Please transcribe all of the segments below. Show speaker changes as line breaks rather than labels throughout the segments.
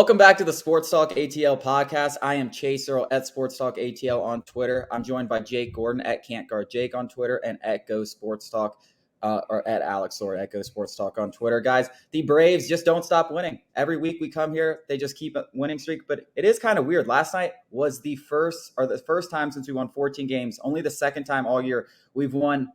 Welcome back to the Sports Talk ATL podcast. I am Chase Irle at Sports Talk ATL on Twitter. I'm joined by Jake Gordon at Can't Guard Jake on Twitter and at Go Sports Talk, or at Alex or at Go Sports Talk on Twitter. Guys, the Braves just don't stop winning. Every week we come here, they just keep a winning streak, but it is kind of weird. Last night was the first time since we won 14 games, only the second time all year we've won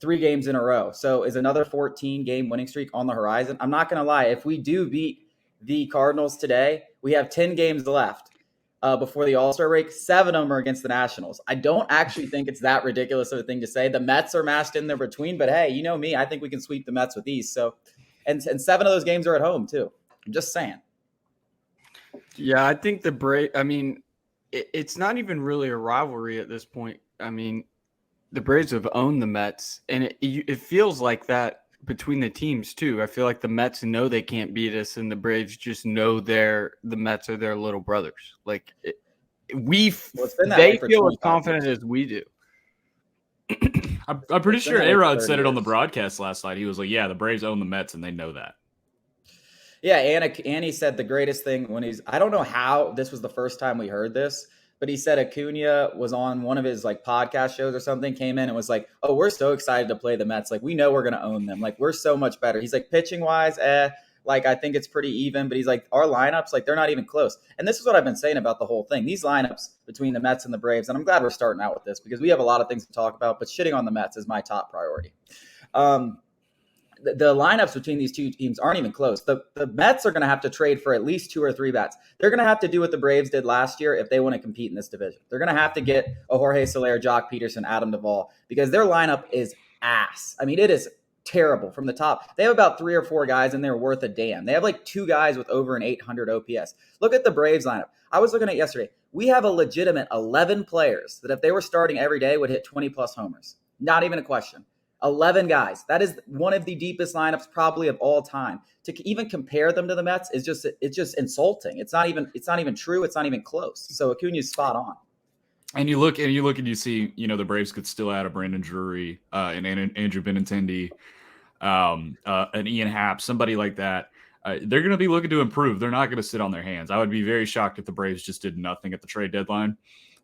3 games in a row. So is another 14-game winning streak on the horizon? I'm not going to lie. If we do beat the Cardinals today, we have 10 games left before the All-Star break. 7 of them are against the Nationals. I don't actually think it's that ridiculous of a thing to say. The Mets are mashed in there between, but hey, you know me, I think we can sweep the Mets with these. So, and 7 of those games are at home too. I'm just saying.
Yeah, I think the Braves, it's not even really a rivalry at this point. I mean, the Braves have owned the Mets, and it feels like that between the teams too. I feel like the Mets know they can't beat us, and the Braves just know the Mets are their little brothers. Like they feel as confident as we do.
I'm pretty sure A-Rod said it on the broadcast last night. He was like, "Yeah, the Braves own the Mets, and they know that."
Yeah, and he said the greatest thing I don't know how this was the first time we heard this, but he said Acuna was on one of his podcast shows or something, came in and was like, "Oh, we're so excited to play the Mets. Like, we know we're going to own them. Like, we're so much better." He's like, pitching wise, I think it's pretty even, but he's like, our lineups, they're not even close. And this is what I've been saying about the whole thing. These lineups between the Mets and the Braves, and I'm glad we're starting out with this because we have a lot of things to talk about, but shitting on the Mets is my top priority. The lineups between these two teams aren't even close. The Mets are going to have to trade for at least 2 or 3 bats. They're going to have to do what the Braves did last year if they want to compete in this division. They're going to have to get a Jorge Soler, Jock Peterson, Adam Duvall, because their lineup is ass. I mean, it is terrible from the top. They have about 3 or 4 guys in there worth a damn. They have 2 guys with over an 800 OPS. Look at the Braves lineup. I was looking at it yesterday. We have a legitimate 11 players that if they were starting every day would hit 20-plus homers. Not even a question. 11 guys. That is one of the deepest lineups probably of all time. To even compare them to the Mets is just insulting. It's not even true. It's not even close. So Acuna's spot on.
And you look and you see, the Braves could still add a Brandon Drury, and Andrew Benintendi, an Ian Happ, somebody like that. They're going to be looking to improve. They're not going to sit on their hands. I would be very shocked if the Braves just did nothing at the trade deadline.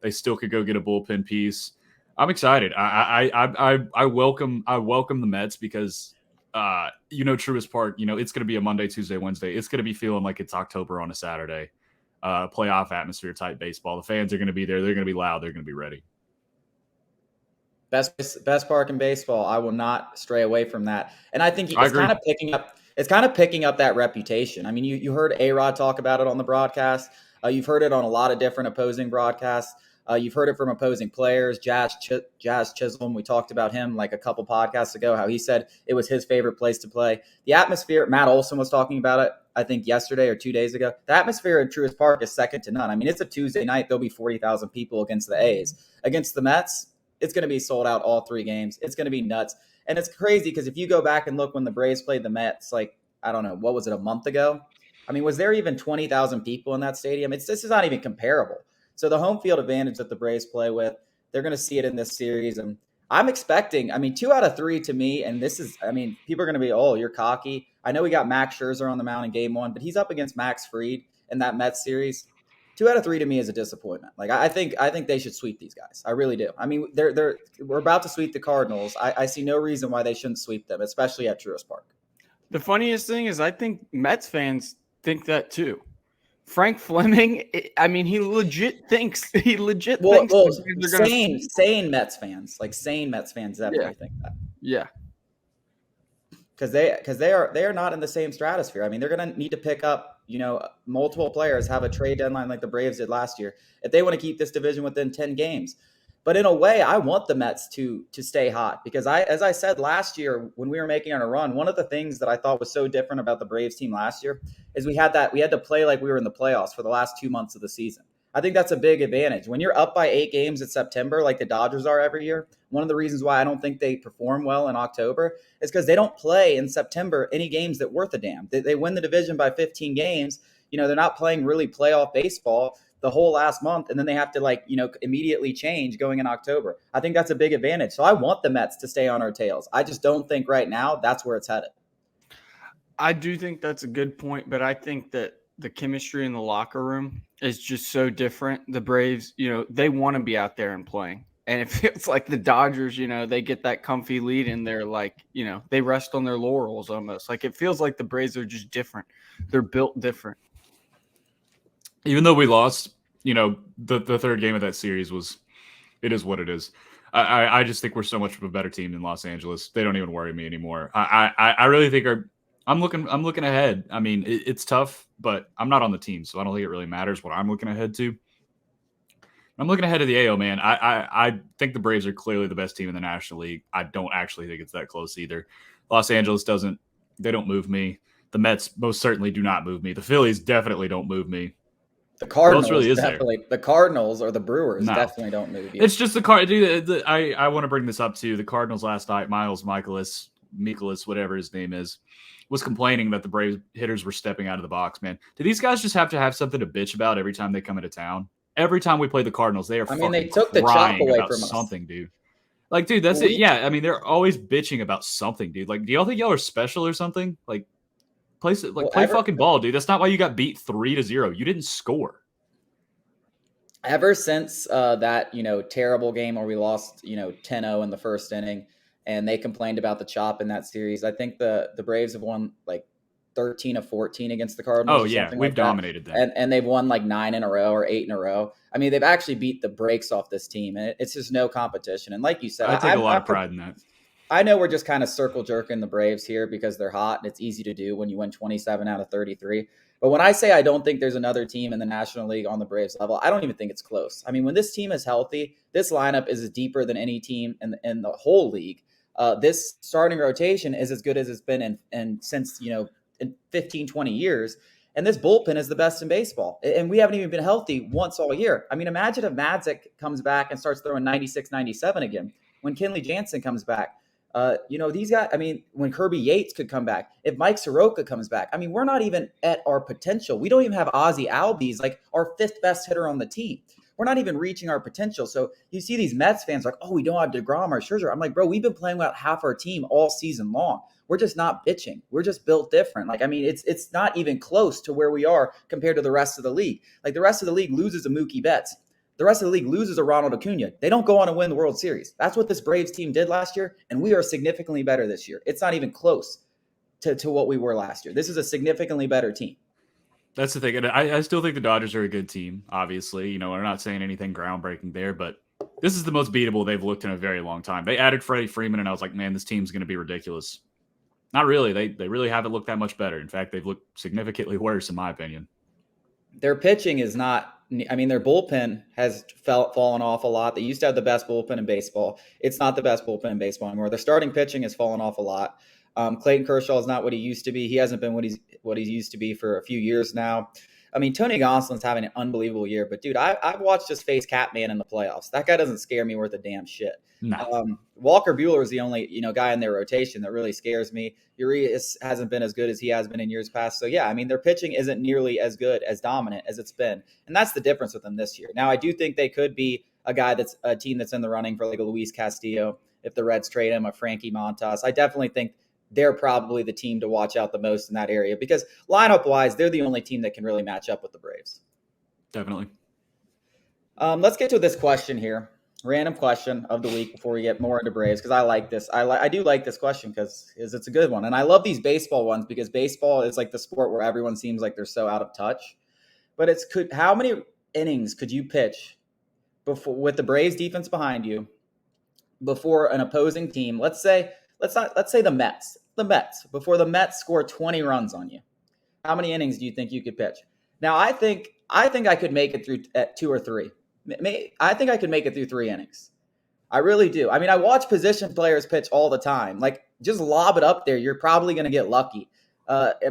They still could go get a bullpen piece. I'm excited. I welcome the Mets because Truist Park, it's going to be a Monday, Tuesday, Wednesday. It's going to be feeling like it's October on a Saturday. Playoff atmosphere type baseball. The fans are going to be there. They're going to be loud. They're going to be ready.
Best park in baseball. I will not stray away from that. And I think it's kind of picking up that reputation. I mean, you heard A-Rod talk about it on the broadcast. You've heard it on a lot of different opposing broadcasts. You've heard it from opposing players. Jazz Chisholm, we talked about him a couple podcasts ago, how he said it was his favorite place to play. The atmosphere, Matt Olson was talking about it, I think yesterday or 2 days ago. The atmosphere at Truist Park is second to none. I mean, it's a Tuesday night. There'll be 40,000 people against the A's. Against the Mets, it's going to be sold out all 3 games. It's going to be nuts. And it's crazy because if you go back and look when the Braves played the Mets, I don't know, what was it, a month ago? I mean, was there even 20,000 people in that stadium? This is not even comparable. So the home field advantage that the Braves play with, they're going to see it in this series. And I'm expecting, 2 out of 3 to me, and this is, people are going to be, oh, you're cocky. I know we got Max Scherzer on the mound in game 1, but he's up against Max Fried in that Mets series. 2 out of 3 to me is a disappointment. I think they should sweep these guys. I really do. I mean, we're about to sweep the Cardinals. I see no reason why they shouldn't sweep them, especially at Truist Park.
The funniest thing is I think Mets fans think that too. Frank Fleming, he legit thinks. Sane
Mets fans, definitely think that.
Yeah.
Because they are not in the same stratosphere. I mean, they're going to need to pick up, multiple players, have a trade deadline like the Braves did last year if they want to keep this division within 10 games. But in a way, I want the Mets to stay hot because as I said last year when we were making our run, one of the things that I thought was so different about the Braves team last year is we had to play like we were in the playoffs for the last 2 months of the season. I think that's a big advantage. When you're up by 8 games in September, like the Dodgers are every year, one of the reasons why I don't think they perform well in October is because they don't play in September any games that worth a damn. They win the division by 15 games. They're not playing really playoff baseball the whole last month, and then they have to immediately change going in October. I think that's a big advantage. So I want the Mets to stay on our tails. I just don't think right now that's where it's headed.
I do think that's a good point, but I think that the chemistry in the locker room is just so different. The Braves, they want to be out there and playing. And it feels like the Dodgers, they get that comfy lead and they're like, they rest on their laurels almost. Like it feels like the Braves are just different. They're built different.
Even though we lost, the third game of that series it is what it is. I just think we're so much of a better team than Los Angeles. They don't even worry me anymore. I really think I'm looking ahead. I mean, it's tough, but I'm not on the team, so I don't think it really matters what I'm looking ahead to. I'm looking ahead to the AL, man. I think the Braves are clearly the best team in the National League. I don't actually think it's that close either. Los Angeles they don't move me. The Mets most certainly do not move me. The Phillies definitely don't move me.
The Cardinals really the Cardinals or the Brewers definitely don't move you.
It's just dude. I want to bring this up too. The Cardinals last night, Miles Mikolas, whatever his name is, was complaining that the Braves hitters were stepping out of the box. Man, do these guys just have to have something to bitch about every time they come into town? Every time we play the Cardinals, they are they took the chop away from something, dude. Like, dude, that's it. Yeah, I mean, they're always bitching about something, dude. Like, do y'all think y'all are special or something? Like, play fucking ball, dude. That's not why you got beat 3-0. You didn't score.
Ever since that, terrible game where we lost, 10-0 in the first inning, and they complained about the chop in that series, I think the Braves have won like 13 of 14 against the Cardinals.
Oh, yeah. We've dominated them.
And they've won like 9 in a row or 8 in a row. I mean, they've actually beat the brakes off this team, and it's just no competition. And like you said,
I take a lot of pride in that.
I know we're just kind of circle jerking the Braves here because they're hot, and it's easy to do when you win 27 out of 33. But when I say I don't think there's another team in the National League on the Braves level, I don't even think it's close. I mean, when this team is healthy, this lineup is deeper than any team in the whole league. This starting rotation is as good as it's been since, in 15, 20 years. And this bullpen is the best in baseball. And we haven't even been healthy once all year. I mean, imagine if Madzik comes back and starts throwing 96, 97 again. When Kenley Jansen comes back. These guys, I mean, when Kirby Yates could come back, if Mike Soroka comes back, I mean, we're not even at our potential. We don't even have Ozzie Albies, like our 5th best hitter on the team. We're not even reaching our potential. So you see these Mets fans like, oh, we don't have DeGrom or Scherzer. I'm like, bro, we've been playing without half our team all season long. We're just not bitching. We're just built different. Like, I mean, it's not even close to where we are compared to the rest of the league. Like the rest of the league loses a Mookie Betts. The rest of the league loses a Ronald Acuna. They don't go on to win the World Series. That's what this Braves team did last year, and we are significantly better this year. It's not even close to what we were last year. This is a significantly better team.
That's the thing. And I still think the Dodgers are a good team, obviously. We're not saying anything groundbreaking there, but this is the most beatable they've looked in a very long time. They added Freddie Freeman, and I was like, man, this team's going to be ridiculous. Not really. They really haven't looked that much better. In fact, they've looked significantly worse, in my opinion.
Their pitching is not – I mean, their bullpen has fallen off a lot. They used to have the best bullpen in baseball. It's not the best bullpen in baseball anymore. Their starting pitching has fallen off a lot. Clayton Kershaw is not what he used to be. He hasn't been what he's used to be for a few years now. I mean, Tony Gonsolin's having an unbelievable year. But, dude, I've watched us face Catman in the playoffs. That guy doesn't scare me worth a damn shit.
No.
Walker Buehler is the only guy in their rotation that really scares me. Urias hasn't been as good as he has been in years past. So, yeah, I mean, their pitching isn't nearly as good, as dominant as it's been. And that's the difference with them this year. Now, I do think they could be a team that's in the running for like a Luis Castillo if the Reds trade him, a Frankie Montas. I definitely think they're probably the team to watch out the most in that area because lineup-wise, they're the only team that can really match up with the Braves.
Definitely.
Let's get to this question here. Random question of the week before we get more into Braves because I like this. I do like this question because it's a good one. And I love these baseball ones because baseball is like the sport where everyone seems like they're so out of touch. But how many innings could you pitch with the Braves defense behind you before an opposing team, let's say the Mets. The Mets, before the Mets score 20 runs on you. How many innings do you think you could pitch? Now, I think I could make it through at 2 or 3. I think I could make it through 3 innings. I really do. I mean, I watch position players pitch all the time. Like, just lob it up there. You're probably going to get lucky.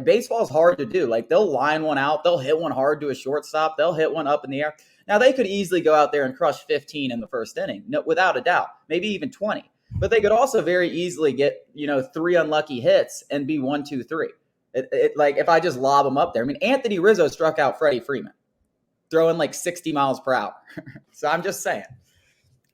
Baseball is hard to do. Like, they'll line one out. They'll hit one hard to a shortstop. They'll hit one up in the air. Now, they could easily go out there and crush 15 in the first inning, no, without a doubt, maybe even 20. But they could also very easily get, 3 unlucky hits and be 1, 2, 3. Like, if I just lob them up there. I mean, Anthony Rizzo struck out Freddie Freeman, throwing like 60 miles per hour. So I'm just saying.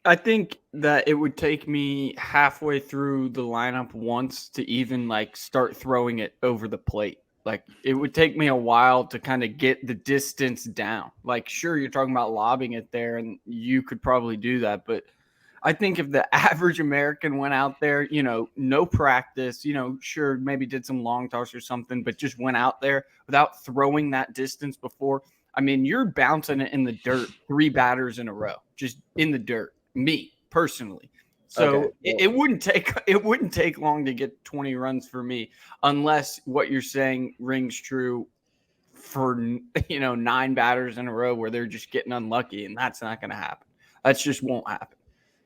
I think that it would take me halfway through the lineup once to even like start throwing it over the plate. Like, it would take me a while to kind of get the distance down. Like, sure, you're talking about lobbing it there, and you could probably do that. But I think if the average American went out there, no practice, sure, maybe did some long toss or something, but just went out there without throwing that distance before. I mean, you're bouncing it in the dirt 3 batters in a row, just in the dirt. Me personally. So it wouldn't take long to get 20 runs for me, unless what you're saying rings true for 9 batters in a row where they're just getting unlucky, and that's not going to happen. That just won't happen.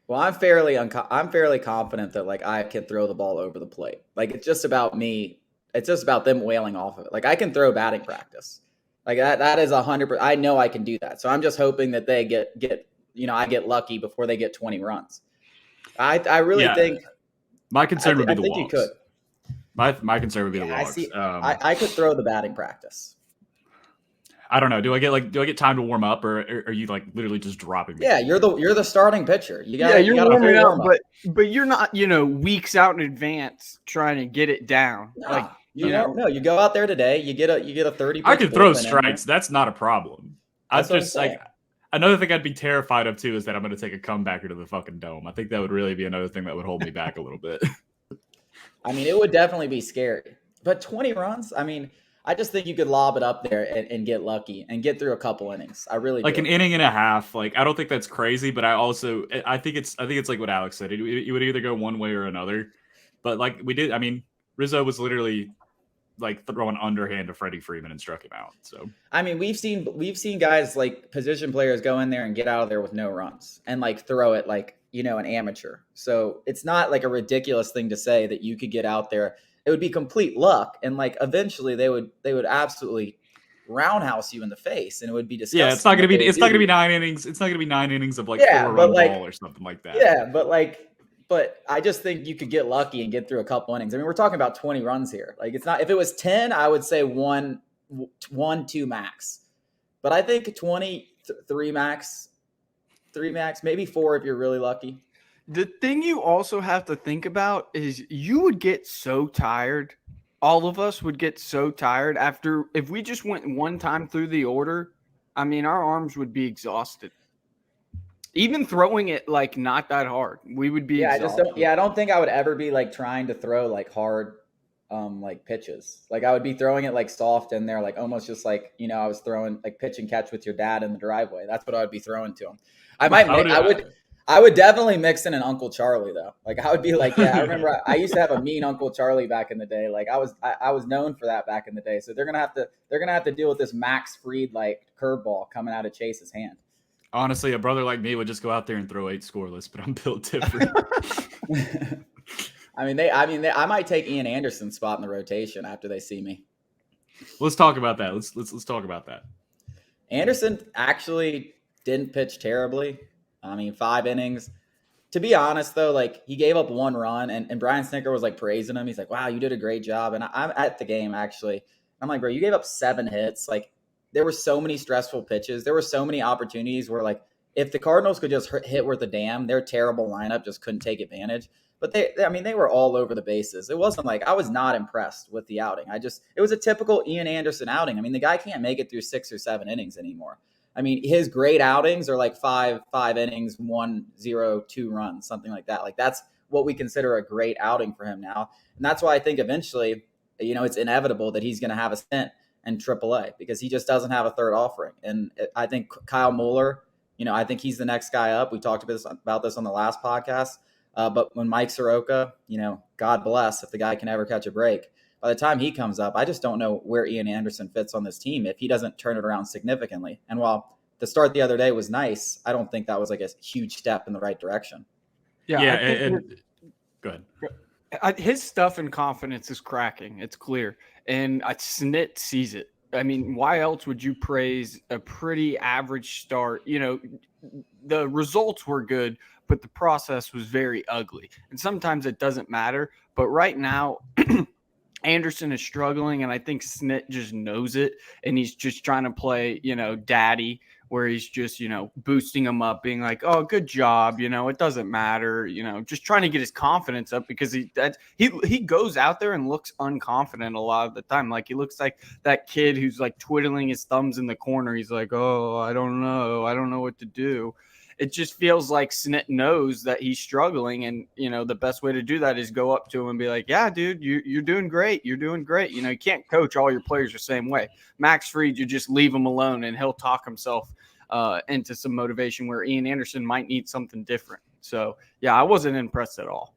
Well, I'm fairly confident that like I can throw the ball over the plate. Like, it's just about me. It's just about them wailing off of it. Like, I can throw batting practice. Like that is 100%. I know I can do that. So I'm just hoping that they get I get lucky before they get 20 runs. I really think
my concern would be the walks.
You could.
My concern would be the walks.
I could throw the batting practice.
I don't know. Do I get time to warm up, or are you like literally just dropping me?
Yeah, you're the starting pitcher.
You're warming up, but you're not weeks out in advance trying to get it down.
No, you go out there today. You get a 30.
I could throw strikes. That's not a problem.
That's
just like another thing I'd be terrified of too is that I'm going to take a comebacker to the fucking dome. I think that would really be another thing that would hold me back a little bit.
I mean, it would definitely be scary, but 20 runs. I mean, I just think you could lob it up there and get lucky and get through a couple innings. I really
like
do.
An inning and a half. Like, I don't think that's crazy, but I think it's like what Alex said. It would either go one way or another. But like we did, I mean, Rizzo was literally like throwing underhand to Freddie Freeman and struck him out. So
I mean, we've seen guys like position players go in there and get out of there with no runs and like throw it like an amateur. So it's not like a ridiculous thing to say that you could get out there. It would be complete luck, and like eventually they would absolutely roundhouse you in the face, and it would be disgusting.
Yeah, it's not going to be 9 innings. It's not going to be 9 innings of like 4-run ball or something like that.
Yeah, but I just think you could get lucky and get through a couple innings. I mean, we're talking about 20 runs here. Like, it's not. If it was 10, I would say 1, 2 max. But I think 20, 3 max, maybe 4 if you're really lucky.
The thing you also have to think about is you would get so tired. All of us would get so tired if we just went one time through the order. I mean, our arms would be exhausted. Even throwing it like not that hard, we would be exhausted.
I don't think I would ever be like trying to throw like hard like pitches. Like, I would be throwing it like soft in there, like almost just like, I was throwing like pitch and catch with your dad in the driveway. That's what I would be throwing to him. I would definitely mix in an Uncle Charlie though. Like, I would be like, I remember I used to have a mean Uncle Charlie back in the day. Like, I was known for that back in the day. So they're gonna have to deal with this Max Fried like curveball coming out of Chase's hand.
Honestly, a brother like me would just go out there and throw 8 scoreless, but I'm built different.
I might take Ian Anderson's spot in the rotation after they see me.
Let's talk about that. Let's talk about that.
Anderson actually didn't pitch terribly. I mean, 5 innings. To be honest, though, like, he gave up 1 run, and Brian Snitker was like praising him. He's like, "Wow, you did a great job." And I'm at the game actually. I'm like, "Bro, you gave up 7 hits." Like, there were so many stressful pitches. There were so many opportunities where, like, if the Cardinals could just hit worth a damn, their terrible lineup just couldn't take advantage. But they were all over the bases. It wasn't like I was not impressed with the outing. It was a typical Ian Anderson outing. I mean, the guy can't make it through 6 or 7 innings anymore. I mean, his great outings are like 5 innings, 1-0, 2 runs, something like that. Like, that's what we consider a great outing for him now. And that's why I think eventually, it's inevitable that he's going to have a stint in AAA because he just doesn't have a third offering. And I think Kyle Mueller, I think he's the next guy up. We talked about this on the last podcast. But when Mike Soroka, God bless if the guy can ever catch a break. By the time he comes up, I just don't know where Ian Anderson fits on this team if he doesn't turn it around significantly. And while the start the other day was nice, I don't think that was like a huge step in the right direction.
Yeah. Go ahead.
His stuff and confidence is cracking. It's clear. And Snit sees it. I mean, why else would you praise a pretty average start? The results were good, but the process was very ugly. And sometimes it doesn't matter. But right now, Anderson is struggling, and I think Snit just knows it, and he's just trying to play, daddy where he's just, boosting him up, being like, oh, good job. It doesn't matter, just trying to get his confidence up because he goes out there and looks unconfident a lot of the time. Like he looks like that kid who's like twiddling his thumbs in the corner. He's like, oh, I don't know what to do. It just feels like Snit knows that he's struggling. And, the best way to do that is go up to him and be like, yeah, dude, you're doing great. You're doing great. You can't coach all your players the same way. Max Fried, you just leave him alone and he'll talk himself into some motivation where Ian Anderson might need something different. So, yeah, I wasn't impressed at all.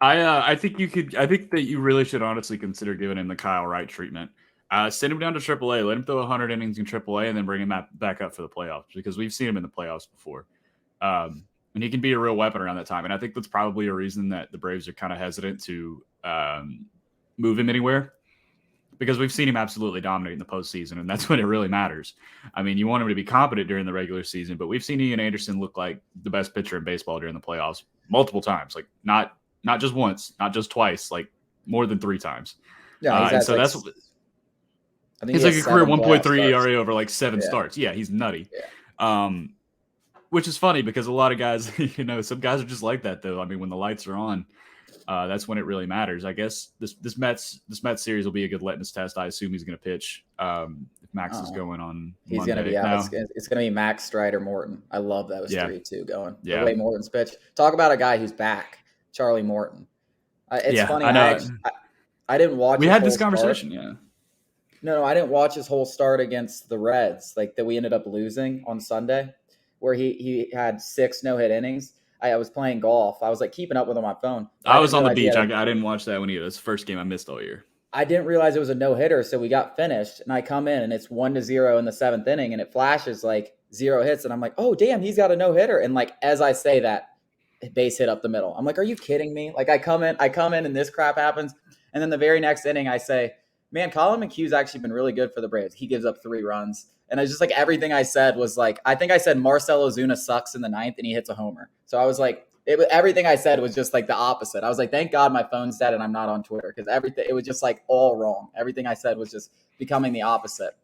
I think that you really should honestly consider giving him the Kyle Wright treatment. Send him down to AAA, let him throw 100 innings in AAA, and then bring him back up for the playoffs because we've seen him in the playoffs before. And he can be a real weapon around that time. And I think that's probably a reason that the Braves are kind of hesitant to move him anywhere because we've seen him absolutely dominate in the postseason, and that's when it really matters. I mean, you want him to be competent during the regular season, but we've seen Ian Anderson look like the best pitcher in baseball during the playoffs multiple times, like not just once, not just twice, like more than 3 times.
Yeah,
and so that's – I think he's like a career 1.3 ERA over like 7 starts. Yeah, he's nutty.
Yeah.
Which is funny because a lot of guys, some guys are just like that though. I mean, when the lights are on, that's when it really matters. I guess this Mets series will be a good litmus test. I assume he's going to pitch if Max is going on.
He's going to be out. It's going to be Max, Strider, Morton. I love those 3-2 going. Yeah. The way Morton's pitch. Talk about a guy who's back, Charlie Morton. It's funny. I didn't watch.
We had this conversation. Yeah.
No, I didn't watch his whole start against the Reds, like that we ended up losing on Sunday, where he had 6 no-hit innings. I was playing golf. I was like keeping up with him on my phone.
I was on the beach. I didn't watch that one either. It's the first game I missed all year.
I didn't realize it was a no-hitter, so we got finished, and I come in, and it's 1-0 in the 7th inning, and it flashes like 0 hits, and I'm like, oh, damn, he's got a no-hitter. And like as I say that, base hit up the middle. I'm like, are you kidding me? Like I come in, and this crap happens, and then the very next inning I say, man, Colin McHugh's actually been really good for the Braves. He gives up 3 runs. And I just like everything I said was like, I think I said Marcell Ozuna sucks in the 9th and he hits a homer. So I was like, everything I said was just like the opposite. I was like, thank God my phone's dead and I'm not on Twitter because it was just like all wrong. Everything I said was just becoming the opposite.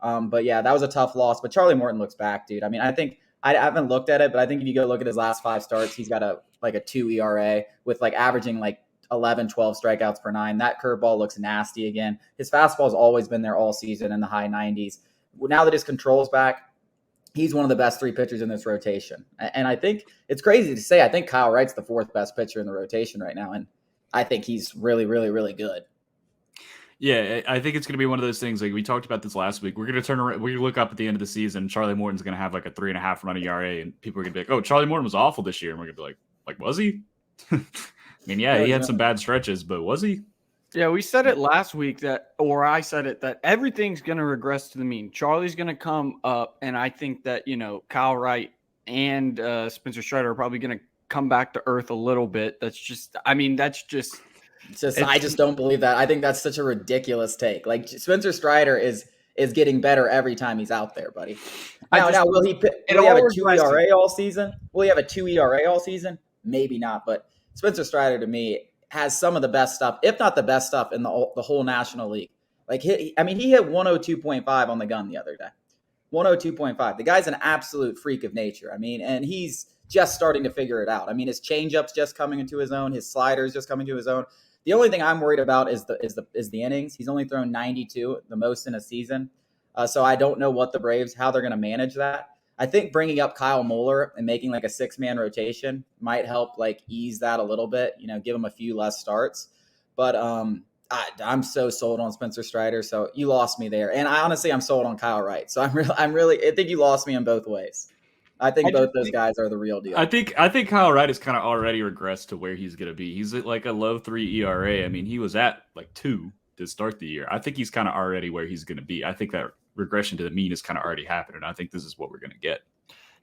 But yeah, that was a tough loss. But Charlie Morton looks back, dude. I mean, I think I haven't looked at it, but I think if you go look at his last 5 starts, he's got a 2 ERA with like averaging like 11, 12 strikeouts per 9. That curveball looks nasty again. His fastball's always been there all season in the high 90s. Now that his control's back, he's one of the best 3 pitchers in this rotation. And I think it's crazy to say, I think Kyle Wright's the 4th best pitcher in the rotation right now. And I think he's really, really, really good.
Yeah, I think it's going to be one of those things. Like we talked about this last week. We're going to turn around. We're going to look up at the end of the season. Charlie Morton's going to have like a 3.5 run ERA, and people are going to be like, "Oh, Charlie Morton was awful this year," and we're going to be like, was he? I mean, yeah, he had some bad stretches, but was he?
Yeah, we said it last week I said it, that everything's going to regress to the mean. Charlie's going to come up, and I think that, Kyle Wright and Spencer Strider are probably going to come back to earth a little bit. I
just don't believe that. I think that's such a ridiculous take. Like Spencer Strider is getting better every time he's out there, buddy. Now will he have a 2 ERA all season? Will he have a 2 ERA all season? Maybe not, but Spencer Strider to me has some of the best stuff, if not the best stuff in the whole National League. Like he hit 102.5 on the gun the other day. 102.5. The guy's an absolute freak of nature. I mean, and he's just starting to figure it out. I mean, his changeup's just coming into his own. His slider's just coming to his own. The only thing I'm worried about is the innings. He's only thrown 92, the most in a season. So I don't know what the Braves, how they're going to manage that. I think bringing up Kyle Muller and making like a 6-man rotation might help like ease that a little bit, give him a few less starts. But I'm so sold on Spencer Strider. So you lost me there. And I'm sold on Kyle Wright. So I think you lost me in both ways. I think both those guys are the real deal.
I think Kyle Wright has kind of already regressed to where he's going to be. He's at like a low 3 ERA. I mean, he was at like 2 to start the year. I think he's kind of already where he's going to be. I think that regression to the mean has kind of already happened, and I think this is what we're going to get.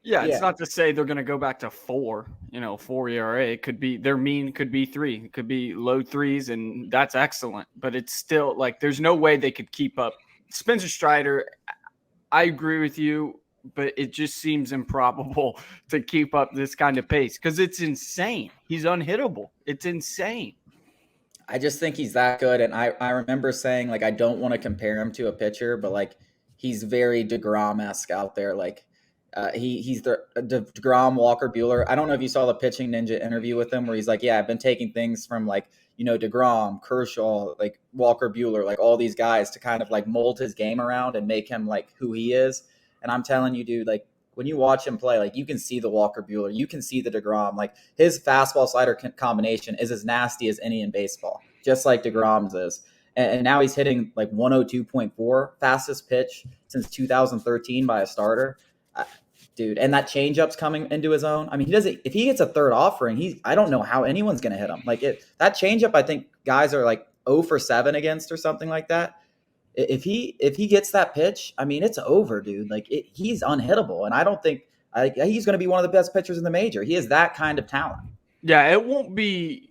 Yeah, it's not to say they're going to go back to 4 ERA. It could be their mean could be 3. It could be low 3s, and that's excellent. But it's still like there's no way they could keep up. Spencer Strider, I agree with you, but it just seems improbable to keep up this kind of pace because it's insane. He's unhittable. It's insane.
I just think he's that good. And I remember saying, like, I don't want to compare him to a pitcher, but, like, he's very DeGrom-esque out there. Like he's the DeGrom, Walker Buehler. I don't know if you saw the Pitching Ninja interview with him where he's like, yeah, I've been taking things from like, DeGrom, Kershaw, like Walker Buehler, like all these guys to kind of like mold his game around and make him like who he is. And I'm telling you, dude, like when you watch him play, like you can see the Walker Buehler, you can see the DeGrom, like his fastball slider combination is as nasty as any in baseball, just like DeGrom's is. And now he's hitting like 102.4, fastest pitch since 2013 by a starter. Dude, and that changeup's coming into his own. I mean, if he gets a third offering, I don't know how anyone's going to hit him. Like that changeup, I think guys are like 0 for 7 against or something like that. If he gets that pitch, I mean, it's over, dude. Like he's unhittable. And I don't think he's going to be one of the best pitchers in the major. He has that kind of talent.
Yeah, it won't be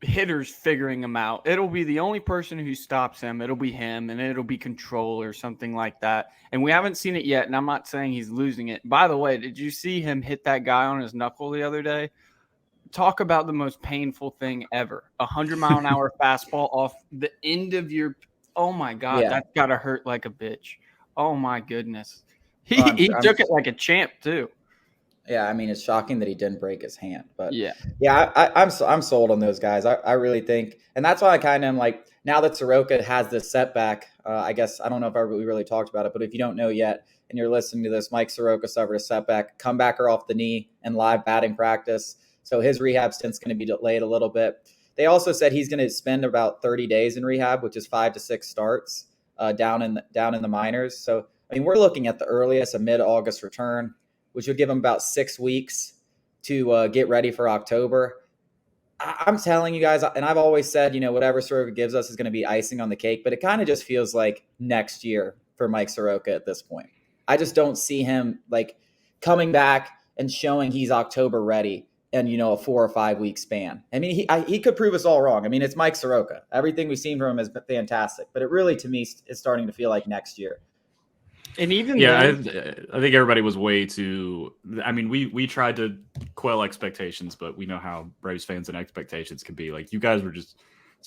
hitters figuring him out. It'll be the only person who stops him. It'll be him, and it'll be control or something like that. And we haven't seen it yet, and I'm not saying he's losing it. By the way, did you see him hit that guy on his knuckle the other day? Talk about the most painful thing ever. 100-mile-an-hour fastball off the end of your – oh, my God. Yeah. That's got to hurt like a bitch. Oh, my goodness. He took it like a champ, too.
Yeah, I mean, it's shocking that he didn't break his hand, but
yeah,
I'm sold on those guys. I really think, and that's why I kind of am like, now that Soroka has this setback, I guess I don't know if we really talked about it, but if you don't know yet and you're listening to this, Mike Soroka suffered a setback, comebacker off the knee and live batting practice, so his rehab stint's going to be delayed a little bit. They also said he's going to spend about 30 days in rehab, which is 5 to 6 starts down in the minors. So I mean, we're looking at the earliest a mid-August return, which would give him about 6 weeks to get ready for October. I'm telling you guys, and I've always said, whatever Soroka gives us is going to be icing on the cake, but it kind of just feels like next year for Mike Soroka at this point. I just don't see him like coming back and showing he's October ready in, a 4 or 5 week span. I mean, he could prove us all wrong. I mean, it's Mike Soroka. Everything we've seen from him is fantastic, but it really, to me, is starting to feel like next year.
And even
I think everybody was way too. I mean, we tried to quell expectations, but we know how Braves fans and expectations can be. Like some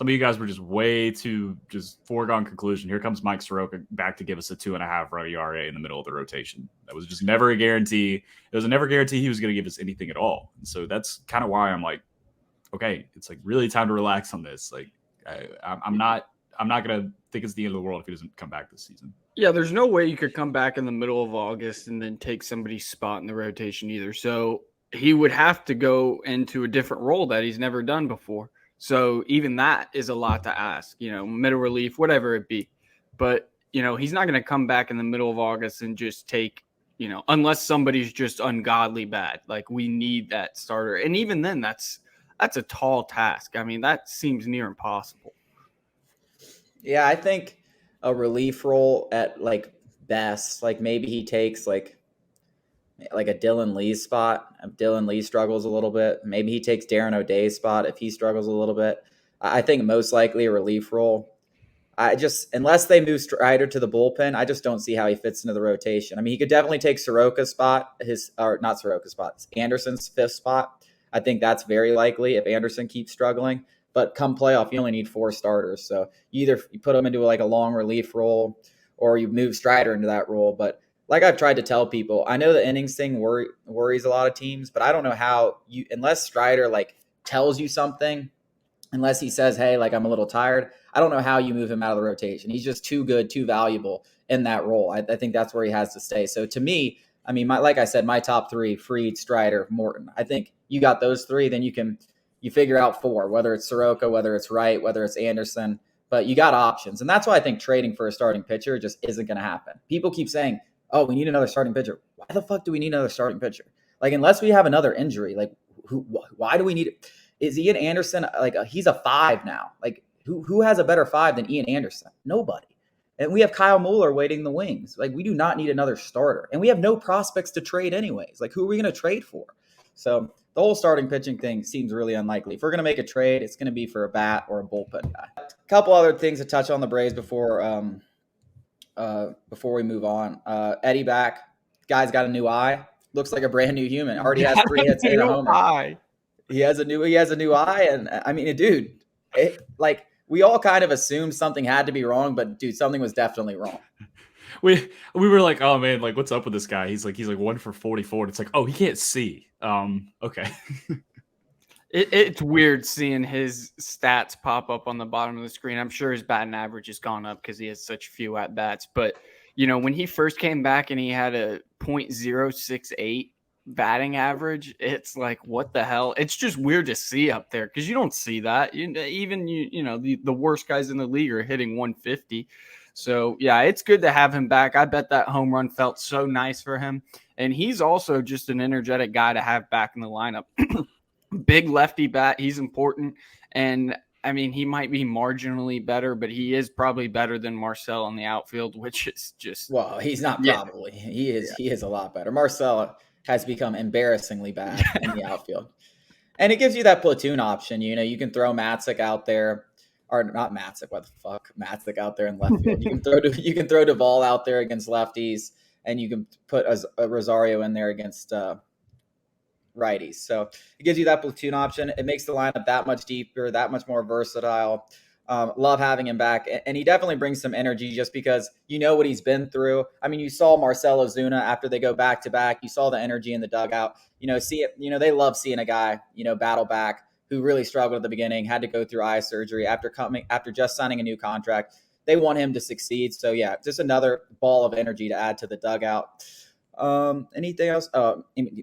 of you guys were just way too just foregone conclusion. Here comes Mike Soroka back to give us a 2.5 run ERA in the middle of the rotation. That was just never a guarantee. It was never a guarantee he was going to give us anything at all. And so that's kind of why I'm like, okay, it's like really time to relax on this. Like I'm not going to think it's the end of the world if he doesn't come back this season.
Yeah, there's no way you could come back in the middle of August and then take somebody's spot in the rotation either. So he would have to go into a different role that he's never done before. So even that is a lot to ask, middle relief, whatever it be. But, he's not going to come back in the middle of August and just take, unless somebody's just ungodly bad. Like we need that starter. And even then, that's a tall task. I mean, that seems near impossible.
Yeah, I think a relief role at like best, like maybe he takes like a Dylan Lee's spot. If Dylan Lee struggles a little bit, maybe he takes Darren O'Day's spot if he struggles a little bit. I think most likely a relief role. Unless they move Strider to the bullpen, I just don't see how he fits into the rotation. I mean, he could definitely take Soroka's spot, not Soroka's spot, Anderson's 5th spot. I think that's very likely if Anderson keeps struggling. But come playoff, you only need 4 starters. So you put them into like a long relief role or you move Strider into that role. But like I've tried to tell people, I know the innings thing worries a lot of teams, but I don't know how unless Strider like tells you something, unless he says, hey, like I'm a little tired, I don't know how you move him out of the rotation. He's just too good, too valuable in that role. I think that's where he has to stay. So to me, I mean, like I said, my top 3, Fried, Strider, Morton. I think you got those 3, then you figure out 4, whether it's Soroka, whether it's Wright, whether it's Anderson, but you got options. And that's why I think trading for a starting pitcher just isn't going to happen. People keep saying, oh, we need another starting pitcher. Why the fuck do we need another starting pitcher? Like, unless we have another injury, like why do we need it? Is Ian Anderson, he's a 5 now. Like who has a better 5 than Ian Anderson? Nobody. And we have Kyle Mueller waiting in the wings. Like we do not need another starter. And we have no prospects to trade anyways. Like who are we going to trade for? So the whole starting pitching thing seems really unlikely. If we're going to make a trade, it's going to be for a bat or a bullpen guy. A couple other things to touch on the Braves before we move on. Eddie back. Guy's got a new eye. Looks like a brand new human. Already has 3 hits and a homer. Eye. He has a new eye, and I mean, dude, we all kind of assumed something had to be wrong, but dude, something was definitely wrong.
we were like, oh man, like what's up with this guy? He's like 1 for 44. And it's like, oh, he can't see. Okay.
It's weird seeing his stats pop up on the bottom of the screen. I'm sure his batting average has gone up because he has such few at bats. But when he first came back and he had a .068 batting average, it's like, what the hell? It's just weird to see up there because you don't see that. Even the worst guys in the league are hitting 150. So yeah, it's good to have him back. I bet that home run felt so nice for him, and he's also just an energetic guy to have back in the lineup. Big lefty bat, he's important, and I mean he might be marginally better, but he is probably better than Marcell on the outfield, which is just
he's not probably. He is a lot better. Marcell has become embarrassingly bad in the outfield. And it gives you that platoon option. You can throw Matzik out there, or not Matzik, what the fuck? Matzik out there in left field. You can throw Duvall out there against lefties, and you can put a Rosario in there against righties. So it gives you that platoon option. It makes the lineup that much deeper, that much more versatile. Love having him back. And he definitely brings some energy just because what he's been through. I mean, you saw Marcell Ozuna after they go back to back. You saw the energy in the dugout. They love seeing a guy, battle back who really struggled at the beginning, had to go through eye surgery after just signing a new contract. They want him to succeed. So yeah, just another ball of energy to add to the dugout. Anything else?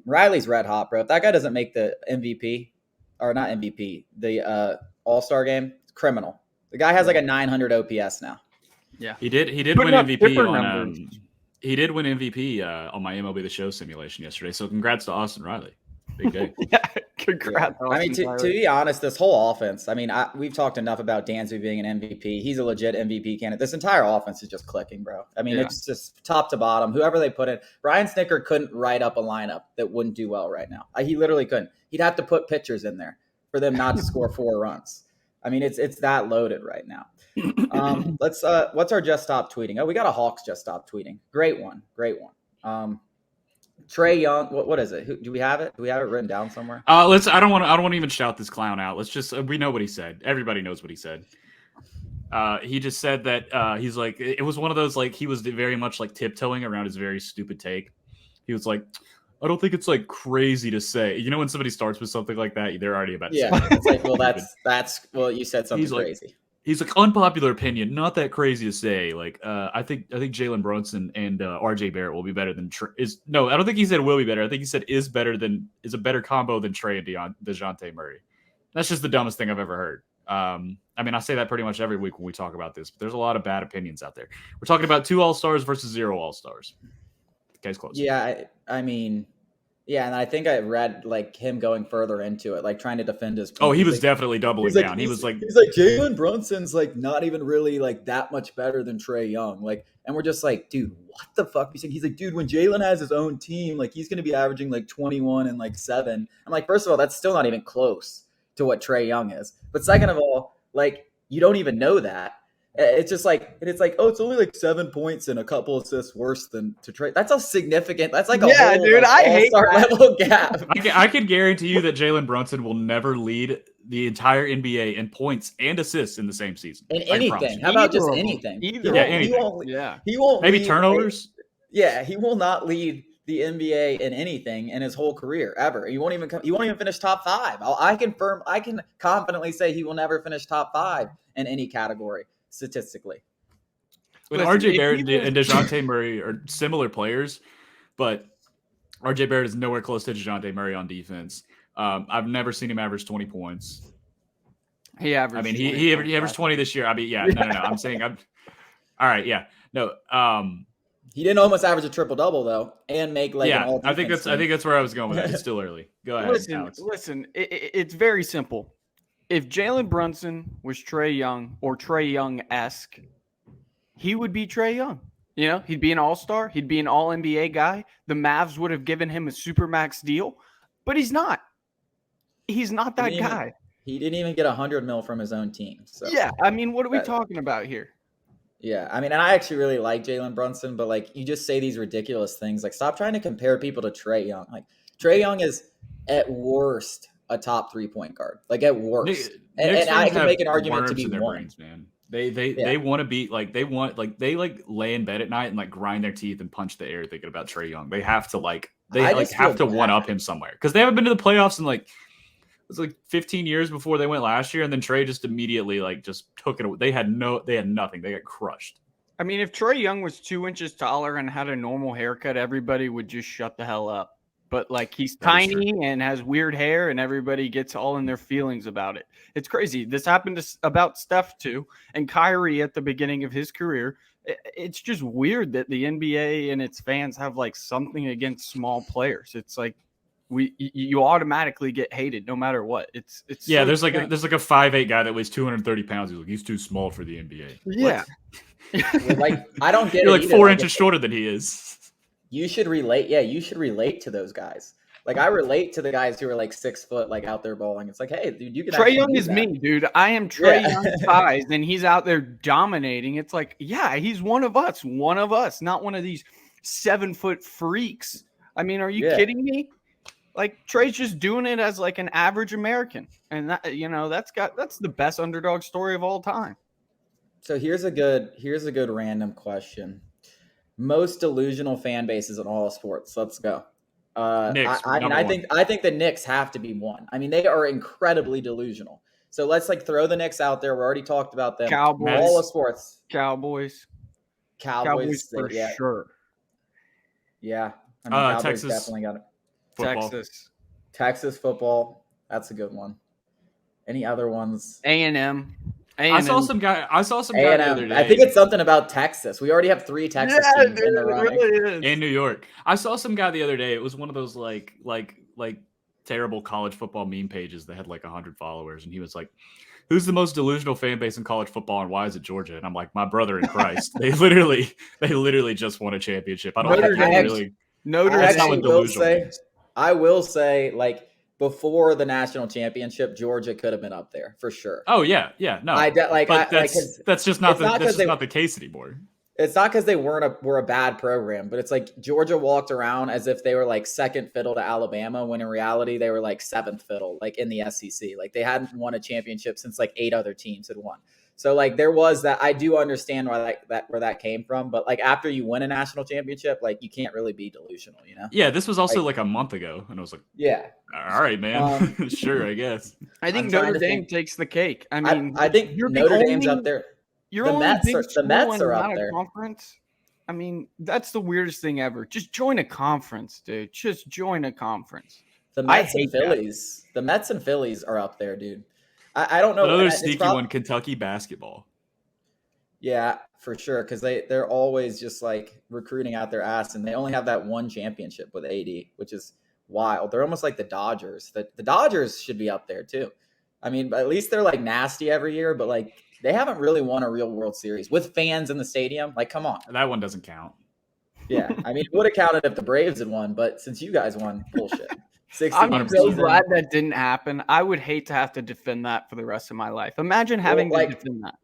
Riley's red hot, bro. If that guy doesn't make the MVP, or not MVP, the All-Star game, it's criminal. The guy has like a 900 OPS now.
Yeah, he did win MVP on. He did win MVP on my MLB The Show simulation yesterday. So congrats to Austin Riley. Big day.
Yeah, congrats.
I mean, to be honest, this whole offense. I mean, we've talked enough about Dansby being an MVP. He's a legit MVP candidate. This entire offense is just clicking, bro. I mean, It's just top to bottom. Whoever they put in, Brian Snitker couldn't write up a lineup that wouldn't do well right now. He literally couldn't. He'd have to put pitchers in there for them not to score 4 runs. I mean, it's that loaded right now. What's our just stop tweeting? Oh, we got a Hawks just stop tweeting. Great one. Trae Young, what is it? Do we have it? Do we have it written down somewhere?
I don't want to even shout this clown out. Let's just we know what he said. Everybody knows what he said. He just said that he's like, it was one of those, like, he was very much like tiptoeing around his very stupid take. He was like, I don't think it's like crazy to say. When somebody starts with something like that, they're already about to say
it's like, well, you said something crazy.
He's like, unpopular opinion, not that crazy to say. Like, I think Jalen Brunson and RJ Barrett will be better than no, I don't think he said will be better. I think he said is a better combo than Trae and DeJounte Murray. That's just the dumbest thing I've ever heard. I mean, I say that pretty much every week when we talk about this, but there's a lot of bad opinions out there. We're talking about 2 All-Stars versus 0 All-Stars. Case closed.
Yeah, I mean, yeah, and I think I read like him going further into it, like trying to defend his point.
Oh, he was definitely doubling down.
He's like Jalen Brunson's like not even really like that much better than Trae Young. Like, and we're just like, dude, what the fuck are you saying? He's like, dude, when Jalen has his own team, like he's gonna be averaging like 21 and like 7. I'm like, first of all, that's still not even close to what Trae Young is. But second of all, like you don't even know that. It's just like, and it's like, oh, it's only like 7 points and a couple assists worse than to Trae. That's a significant. That's like a whole,
dude. I hate that
level gap.
I can guarantee you that Jalen Brunson will never lead the entire NBA in points and assists in the same season.
In anything. How about just anything?
Anything.
He won't.
Maybe
lead,
turnovers.
He will not lead the NBA in anything in his whole career ever. He won't even finish top 5. I can confidently say he will never finish top 5 in any category. Statistically,
RJ Barrett and DeJounte Murray are similar players, but RJ Barrett is nowhere close to DeJounte Murray on defense. I've never seen him average 20 points.
He averaged.
I mean, he averaged 20 this year. I mean, no. I'm saying, all right, yeah, no.
He didn't almost average a triple double though, and make like an all.
I think that's where I was going with that. It's still early. Go ahead.
Listen. It's very simple. If Jalen Brunson was Trae Young or Trae Young-esque, he would be Trae Young. He'd be an all-star. He'd be an all-NBA guy. The Mavs would have given him a supermax deal, but he's not. He's not that guy.
He didn't even get $100 million from his own team. So
yeah, I mean, what are we talking about here?
Yeah, I mean, and I actually really like Jalen Brunson, but like you just say these ridiculous things. Like, stop trying to compare people to Trae Young. Like, Trae Young is at worst a top 3-point guard, like at worst. And I can make an argument to be one.
Man. They want to be like they lay in bed at night and like grind their teeth and punch the air thinking about Trae Young. They have to have to one up him somewhere because they haven't been to the playoffs in like it was like 15 years before they went last year, and then Trae just immediately like just took it away. They had nothing. They got crushed.
I mean, if Trae Young was 2 inches taller and had a normal haircut, everybody would just shut the hell up. But like he's tiny and has weird hair, and everybody gets all in their feelings about it. It's crazy. This happened about Steph too, and Kyrie at the beginning of his career. It's just weird that the NBA and its fans have like something against small players. It's like you automatically get hated no matter what. It's
yeah. So there's like a 5'8" guy that weighs 230 pounds. He's like he's too small for the NBA.
Yeah.
Like I don't get
You're
it.
Like 4 inches shorter than he is.
You should relate. Yeah, you should relate to those guys. Like I relate to the guys who are like 6 foot, like out there bowling. It's like, hey, dude, you can.
Trae Young is me, dude. I am Trae Young's size, and he's out there dominating. It's like, yeah, he's one of us, not one of these 7 foot freaks. I mean, are you kidding me? Like Trae's just doing it as like an average American, and that that's the best underdog story of all time.
So here's a good random question. Most delusional fan bases in all sports. Let's go.
Knicks,
I think the Knicks have to be one. I mean, they are incredibly delusional. So let's like throw the Knicks out there. We already talked about them.
Cowboys.
All of sports.
Cowboys for sure.
Yeah. I mean, Cowboys
Texas
definitely got it.
Football.
Texas football. That's a good one. Any other ones?
A&M.
I saw some guy the other day.
I think it's something about Texas. We already have 3 Texas teams in the running.
Really
in New York. I saw some guy the other day. It was one of those like terrible college football meme pages that had like 100 followers, and he was like, "Who's the most delusional fan base in college football, and why is it Georgia?" And I'm like, "My brother in Christ." they literally just won a championship. I don't think really.
Notre Dame.
I will say, like, before the national championship, Georgia could have been up there for sure.
Oh yeah, no. That's just not the case anymore.
It's not because they were a bad program, but it's like Georgia walked around as if they were like second fiddle to Alabama, when in reality they were like 7th fiddle, like in the SEC. Like they hadn't won a championship since like 8 other teams had won. So like there was that. I do understand why where that came from, but like after you win a national championship, like you can't really be delusional, you know?
Yeah, this was also like a month ago, and I was like,
yeah,
all right, man, sure, I guess.
I think Notre Dame takes the cake. I mean,
I think Notre Dame's up there.
The Mets are up there. Conference. I mean, that's the weirdest thing ever. Just join a conference, dude. Just join a conference.
The Mets and Phillies are up there, dude. I don't know.
Another sneaky one, Kentucky basketball.
Yeah, for sure, because they're always just like recruiting out their ass, and they only have that one championship with AD, which is wild. They're almost like the Dodgers. The Dodgers should be up there too. I mean, at least they're like nasty every year, but like they haven't really won a real World Series with fans in the stadium. Like, come on.
That one doesn't count.
Yeah, I mean, it would have counted if the Braves had won, but since you guys won, bullshit.
I'm so glad that didn't happen. I would hate to have to defend that for the rest of my life. Imagine having to defend that.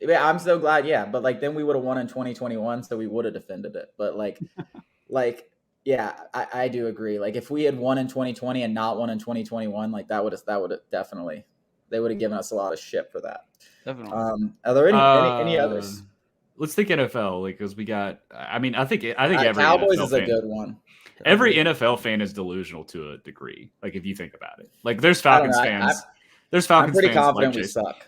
Yeah, I'm so glad. Yeah, but like then we would have won in 2021, so we would have defended it. But yeah, I do agree. Like if we had won in 2020 and not won in 2021, like that would have definitely, they would have given us a lot of shit for that.
Definitely.
Are there any others?
Let's think NFL, like because we got. I mean, I think every
Cowboys
NFL
is a good one.
Every NFL fan is delusional to a degree. Like if you think about it, like there's Falcons fans. I'm pretty confident we suck.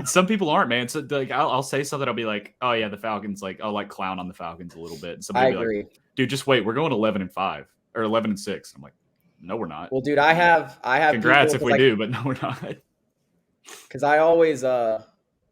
Some people aren't, man. So like I'll say something. I'll be like, oh yeah, the Falcons. Like I'll like clown on the Falcons a little bit. And somebody will be like, dude, just wait. We're going 11-5 or 11-6. I'm like, no, we're not.
Well, dude, I have.
Congrats if we do, but no, we're not.
Because I always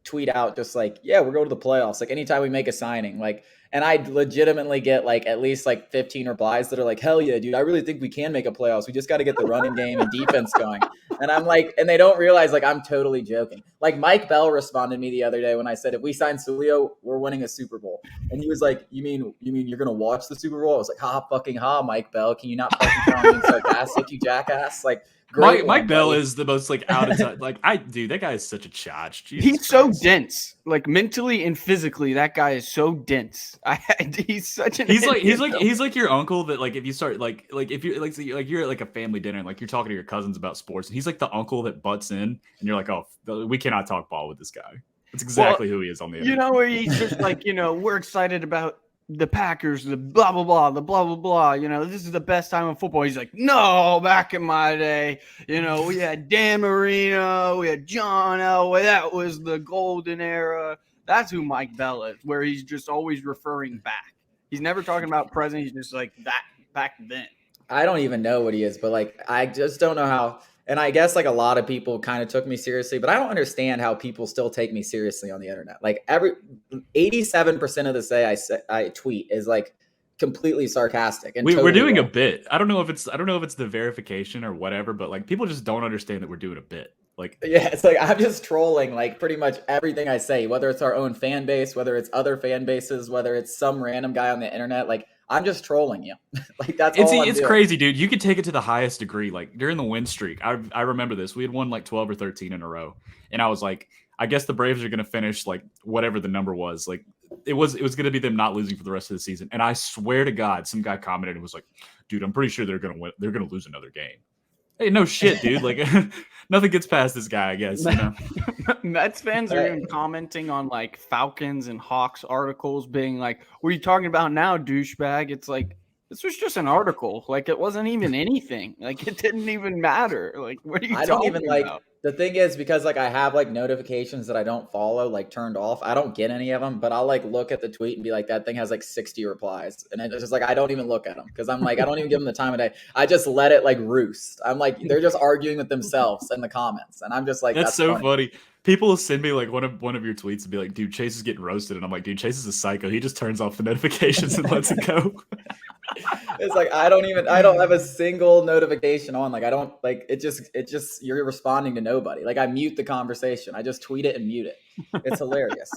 tweet out just like, yeah, we're going to the playoffs. Like anytime we make a signing, like. And I legitimately get like at least like 15 replies that are like, hell yeah, dude, I really think we can make a playoffs. We just got to get the running game and defense going. And I'm like, and they don't realize like I'm totally joking. Like Mike Bell responded to me the other day when I said, if we sign Julio, we're winning a Super Bowl. And he was like, you mean you're going to watch the Super Bowl? I was like, ha, Mike Bell. Can you not fucking tell me being sarcastic, you jackass? Like,
Mike Bell is the most like out of touch. Like that guy is such a chotch.
He's so dense, like mentally and physically. That guy is so dense. He's such an.
He's like your uncle that like if you start like if you're like you're at like a family dinner and like you're talking to your cousins about sports and he's like the uncle that butts in and you're like, oh, we cannot talk ball with this guy. That's exactly who he is on the internet.
You know, where he's just like, we're excited about the Packers, the blah, blah, blah, the blah, blah, blah. This is the best time in football. He's like, no, back in my day, we had Dan Marino, we had John Elway. That was the golden era. That's who Mike Bell is, where he's just always referring back. He's never talking about present. He's just like that back then.
I don't even know what he is, but like, I just don't know how. And I guess like a lot of people kind of took me seriously, but I don't understand how people still take me seriously on the internet. Like 87% of the I tweet is like completely sarcastic. And
we're doing a bit. I don't know if it's the verification or whatever, but like people just don't understand that we're doing a bit. Like,
yeah, it's like I'm just trolling like pretty much everything I say, whether it's our own fan base, whether it's other fan bases, whether it's some random guy on the internet. Like, I'm just trolling you. Like that's
it's crazy, dude. You could take it to the highest degree. Like during the win streak, I remember this. We had won like 12 or 13 in a row, and I was like, I guess the Braves are going to finish like whatever the number was. Like it was going to be them not losing for the rest of the season. And I swear to God, some guy commented and was like, "Dude, I'm pretty sure they're going to win. They're going to lose another game." Hey, no shit, dude. Like nothing gets past this guy, I guess.
Mets fans are even commenting on like Falcons and Hawks articles being like, what are you talking about now, douchebag? It's like, this was just an article. Like, it wasn't even anything. Like, it didn't even matter. Like, what are you talking about?
The thing is, because like I have like notifications that I don't follow, like turned off. I don't get any of them, but I'll like look at the tweet and be like, that thing has like 60 replies. And it's just like, I don't even look at them because I'm like, I don't even give them the time of day. I just let it like roost. I'm like, they're just arguing with themselves in the comments. And I'm just like,
that's so funny. People will send me like one of your tweets and be like, dude, Chase is getting roasted. And I'm like, dude, Chase is a psycho. He just turns off the notifications and lets it go.
It's like, I don't have a single notification on. Like, I don't like it just, you're responding to nobody. Like I mute the conversation. I just tweet it and mute it. It's hilarious.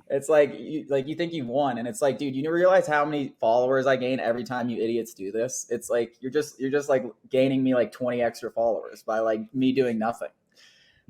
It's like you think you've won. And it's like, dude, you realize how many followers I gain every time you idiots do this? It's like, you're just like gaining me like 20 extra followers by like me doing nothing.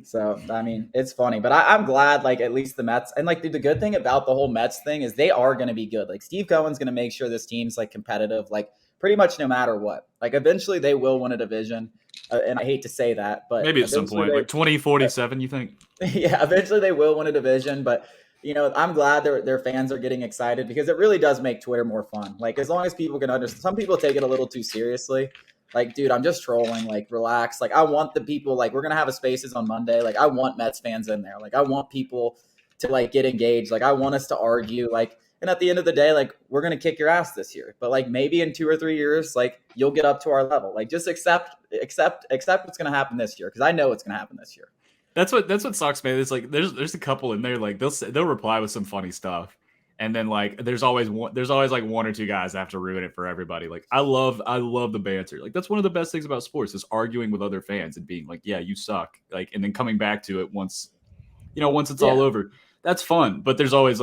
So, I mean, it's funny, but I'm glad, like, at least the Mets, and, like, the good thing about the whole Mets thing is they are going to be good. Like, Steve Cohen's going to make sure this team's, like, competitive, like, pretty much no matter what. Like, eventually they will win a division, and I hate to say that, but
maybe at some point, like 2047, you think?
Yeah, eventually they will win a division, but, I'm glad their fans are getting excited because it really does make Twitter more fun. Like, as long as people can understand, some people take it a little too seriously. Like, dude, I'm just trolling. Like, relax. Like, I want the people, like, we're going to have a Spaces on Monday. Like, I want Mets fans in there. Like, I want people to, like, get engaged. Like, I want us to argue. Like, and at the end of the day, like, we're going to kick your ass this year. But, like, maybe in 2 or 3 years, like, you'll get up to our level. Like, just accept what's going to happen this year because I know what's going to happen this year.
That's what sucks, man. It's like there's a couple in there. Like, they'll reply with some funny stuff. And then like there's always like 1 or 2 guys that have to ruin it for everybody. Like I love the banter. Like that's one of the best things about sports is arguing with other fans and being like, yeah, you suck. Like and then coming back to it once it's all over. That's fun. But there's always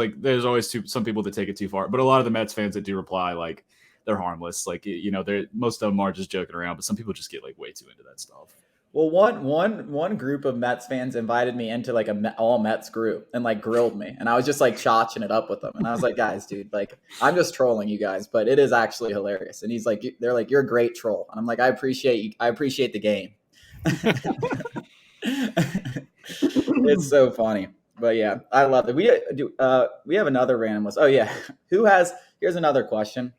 some people that take it too far. But a lot of the Mets fans that do reply, like they're harmless. Like they're most of them are just joking around, but some people just get like way too into that stuff.
Well, one group of Mets fans invited me into like a all Mets group and like grilled me, and I was just like chotching it up with them, and I was like, guys, dude, like I'm just trolling you guys, but it is actually hilarious. And they're like, you're a great troll, and I'm like, I appreciate you. I appreciate the game. It's so funny, but yeah, I love it. We have another random list. Oh yeah, here's another question.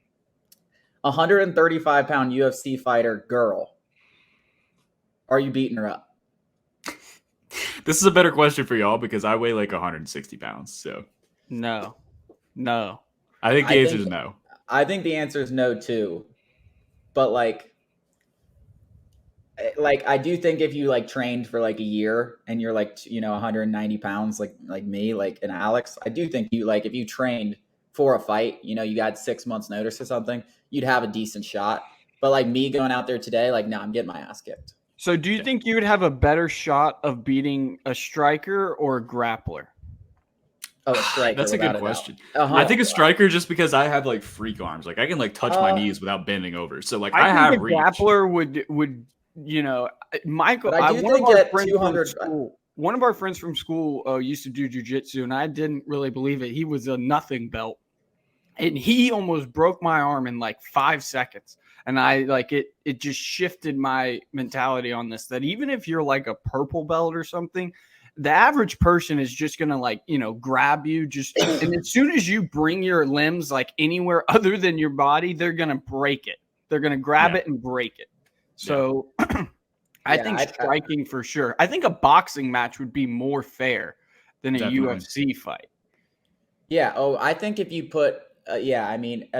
135-pound UFC fighter girl. Are you beating her up?
This is a better question for y'all because I weigh like 160 pounds. So
no.
I think the answer is no.
I think the answer is no too. But like I do think if you like trained for like a year and you're like 190 pounds like me, like and Alex, I do think you like if you trained for a fight, you got 6 months notice or something, you'd have a decent shot. But like me going out there today, like no, I'm getting my ass kicked.
So do you think you would have a better shot of beating a striker or a grappler?
Oh, a striker.
That's a good question. I think a striker just because I have like freak arms. Like I can like touch my knees without bending over. So like I have
reach. A grappler would Michael,
But I do think at 200,
one of our friends from school used to do jiu-jitsu, and I didn't really believe it. He was a nothing belt, and he almost broke my arm in like 5 seconds. And it just shifted my mentality on this, that even if you're like a purple belt or something, the average person is just going to grab you and as soon as you bring your limbs like anywhere other than your body, they're going to break it. They're going to grab it and break it. So I think striking for sure. I think a boxing match would be more fair than a UFC fight.
Yeah. Oh, I think if you put, at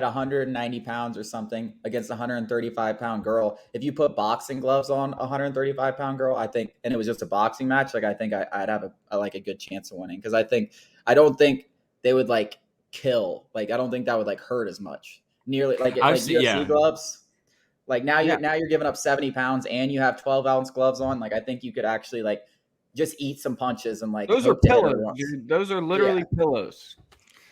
190 pounds or something against a 135-pound girl, if you put boxing gloves on a 135-pound girl, I think, and it was just a boxing match, like I think I'd have a good chance of winning, because I don't think they would like kill. Like I don't think that would like hurt as much. Nearly like UFC gloves. Like now you're giving up 70 pounds and you have 12-ounce gloves on. Like I think you could actually like just eat some punches and like
those are pillows, dude. Those are literally pillows.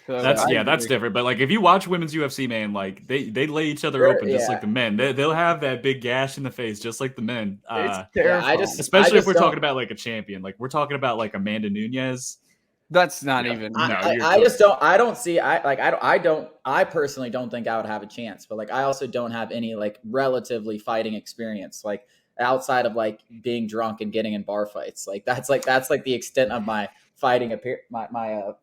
So
that's different. But like if you watch women's UFC, man, like they lay each other open just like the men. They'll have that big gash in the face just like the men.
It's terrifying.
Especially if we're talking about like a champion. Like we're talking about like Amanda Nunes.
That's not even.
I personally don't think I would have a chance, but like I also don't have any like relatively fighting experience, like outside of like being drunk and getting in bar fights. Like that's the extent of my fighting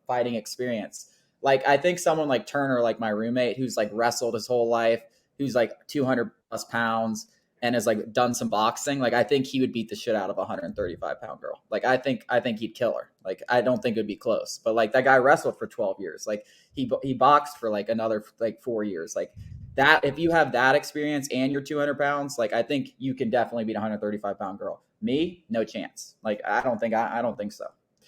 fighting experience. Like I think someone like Turner, like my roommate, who's like wrestled his whole life, who's like 200 plus pounds and has like done some boxing, like I think he would beat the shit out of a 135-pound girl. Like I think he'd kill her. Like I don't think it'd be close. But like that guy wrestled for 12 years. Like he boxed for like another like 4 years. Like that, if you have that experience and you're 200 pounds, like I think you can definitely beat a 135-pound girl. Me, no chance. Like I don't think so.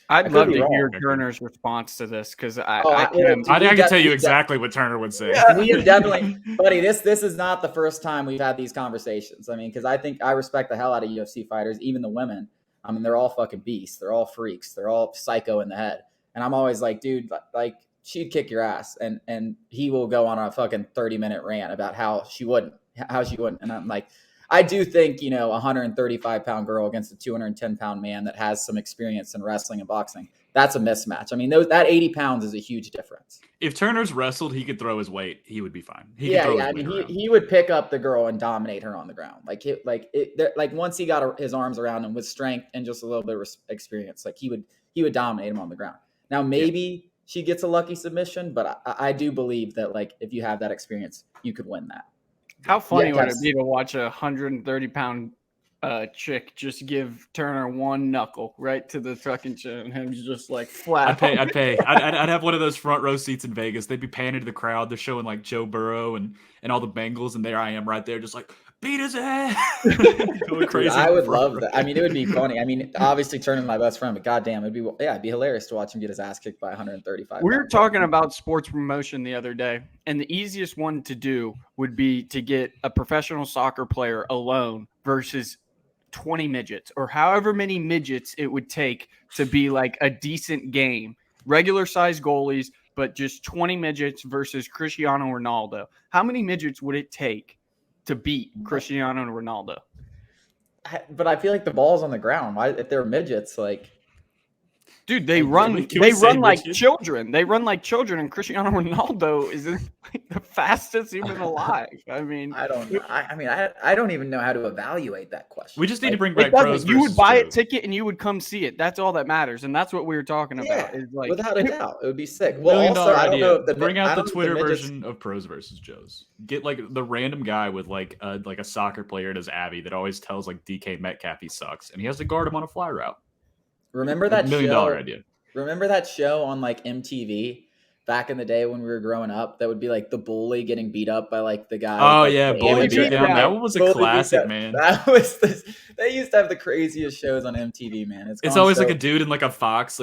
I'd love to hear Turner's response to this, because I
can tell you exactly what Turner would say.
We have definitely, buddy. This is not the first time we've had these conversations. I mean, because I think I respect the hell out of UFC fighters, even the women. I mean, they're all fucking beasts. They're all freaks. They're all psycho in the head. And I'm always like, dude, like she'd kick your ass, and he will go on a fucking 30-minute rant about how she wouldn't. And I'm like, I do think, a 135-pound girl against a 210-pound man that has some experience in wrestling and boxing, that's a mismatch. I mean, that 80 pounds is a huge difference.
If Turner's wrestled, he could throw his weight. He would be fine.
I mean, he would pick up the girl and dominate her on the ground. Like once he got his arms around him with strength and just a little bit of experience, like he would dominate him on the ground. Now, maybe she gets a lucky submission, but I do believe that like if you have that experience, you could win that.
How funny would it be to watch a 130-pound chick just give Turner one knuckle right to the fucking chin, and him just like flat?
I'd pay. I'd have one of those front row seats in Vegas. They'd be panning to the crowd. They're showing like Joe Burrow and all the Bengals, and there I am right there, just like beat his ass. Going crazy.
I would love that. I mean, it would be funny. I mean, obviously Turner's my best friend, but goddamn, it'd be hilarious to watch him get his ass kicked by 135.
We were talking about sports promotion the other day, and the easiest one to do would be to get a professional soccer player alone versus 20 midgets, or however many midgets it would take to be like a decent game. Regular size goalies, but just 20 midgets versus Cristiano Ronaldo. How many midgets would it take to beat Cristiano Ronaldo?
But I feel like the ball's on the ground. Why, if they're midgets, like,
dude, they run like children. They run like children, and Cristiano Ronaldo is like the fastest human alive. I mean,
I don't even know how to evaluate that question.
We just need to bring back pros.
You would buy a ticket and you would come see it. That's all that matters, and that's what we were talking about. Is like,
without a doubt, it would be sick.
Well, also, I don't know. Bring out the Twitter version of Pros versus Joes. Get like the random guy with like a soccer player at his Abbey that always tells like DK Metcalf he sucks, and he has to guard him on a fly route.
Remember that
$1 million idea.
Remember that show on like MTV back in the day when we were growing up? That would be like the bully getting beat up by like the guy.
Oh yeah, Bully Beat Down. That one was a classic, man.
They used to have the craziest shows on MTV, man.
It's always like a dude in like a Fox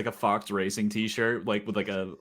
racing T-shirt, like with like a